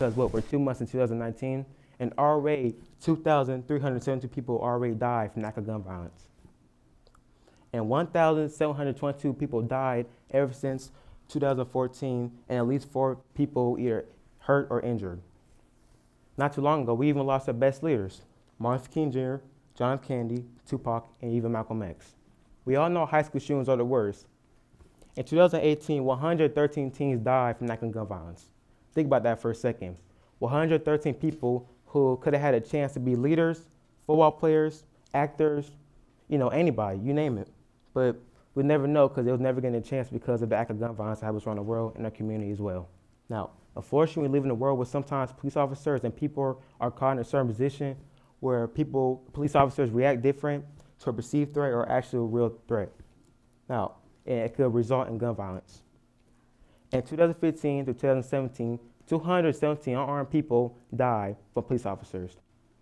because we're 2 months in 2019, and already 2,372 people already died from lack of gun violence. And 1,722 people died ever since 2014, and at least 4 people either hurt or injured. Not too long ago, we even lost our best leaders, Martin Luther King Jr., John F. Kennedy, Tupac, and even Malcolm X. We all know high school shootings are the worst. In 2018, 113 teens died from lack of gun violence. Think about that for a second. 113 people who could have had a chance to be leaders, football players, actors, anybody, you name it. But we never know because they was never getting a chance because of the act of gun violence that happens around the world and our community as well. Now, unfortunately, we live in a world where sometimes police officers and people are caught in a certain position where police officers react different to a perceived threat or actual real threat. Now, and it could result in gun violence. In 2015 to 2017, 217 unarmed people died from police officers.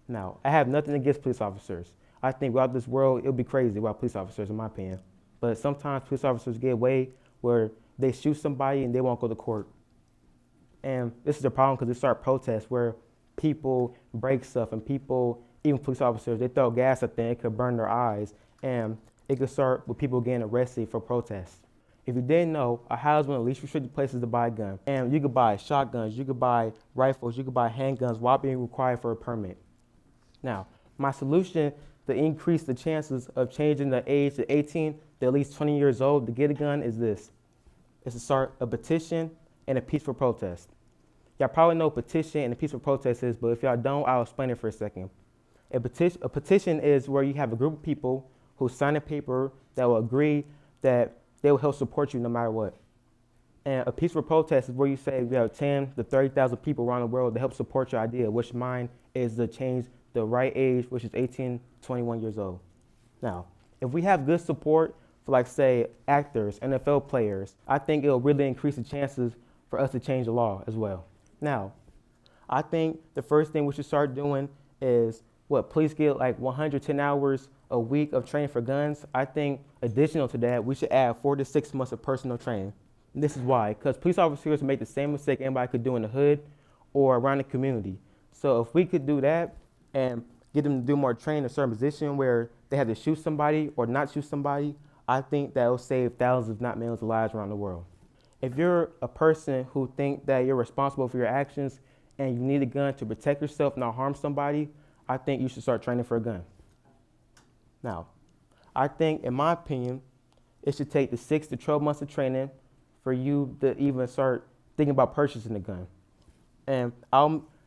Now, I have nothing against police officers. I think without this world, it would be crazy without police officers, in my opinion. But sometimes police officers get away where they shoot somebody and they won't go to court. And this is a problem because they start protests where people break stuff and people, even police officers, they throw gas at them, it could burn their eyes. And it could start with people getting arrested for protests. If you didn't know, Ohio is one of the least restricted places to buy a gun. And you could buy shotguns, you could buy rifles, you could buy handguns without being required for a permit. Now, my solution to increase the chances of changing the age to 18 to at least 20 years old to get a gun is this. It's to start a petition and a peaceful protest. Y'all probably know what a petition and a peaceful protest is, but if y'all don't, I'll explain it for a second. A petition is where you have a group of people who sign a paper that will agree that they will help support you no matter what. And a peaceful protest is where you say we have 10 to 30,000 people around the world to help support your idea, which mine is to change the right age, which is 18 to 21 years old. Now, if we have good support for, like, say, actors, NFL players, I think it'll really increase the chances for us to change the law as well. Now, I think the first thing we should start doing is, police get like 110 hours a week of training for guns. I think additional to that, we should add 4 to 6 months of personal training. And this is why, because police officers make the same mistake anybody could do in the hood or around the community. So if we could do that and get them to do more training in a certain position where they have to shoot somebody or not shoot somebody, I think that will save thousands, if not millions, of lives around the world. If you're a person who think that you're responsible for your actions and you need a gun to protect yourself, not harm somebody, I think you should start training for a gun. Now, I think, in my opinion, it should take the 6 to 12 months of training for you to even start thinking about purchasing a gun. And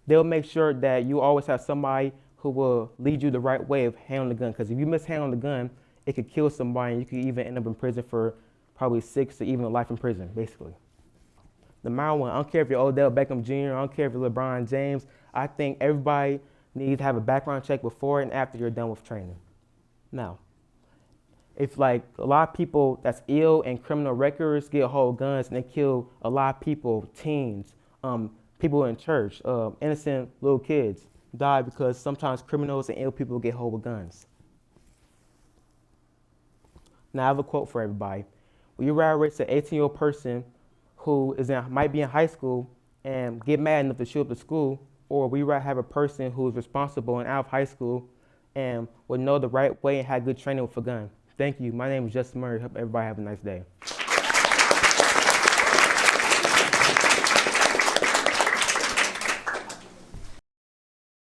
they'll make sure that you always have somebody who will lead you the right way of handling the gun. Because if you mishandle the gun, it could kill somebody, and you could even end up in prison for probably 6 to even life in prison, basically. No matter what, I don't care if you're Odell Beckham Jr., I don't care if you're LeBron James, I think everybody needs to have a background check before and after you're done with training. Now, if like a lot of people that's ill and criminal records get hold of guns and they kill a lot of people, teens, people in church, innocent little kids die because sometimes criminals and ill people get hold of guns. Now I have a quote for everybody. Would you rather raise an 18-year-old person who might be in high school and get mad enough to show up to school, or would you rather have a person who is responsible and out of high school and would know the right way and have good training with a gun? Thank you. My name is Justin Murry. Hope everybody have a nice day.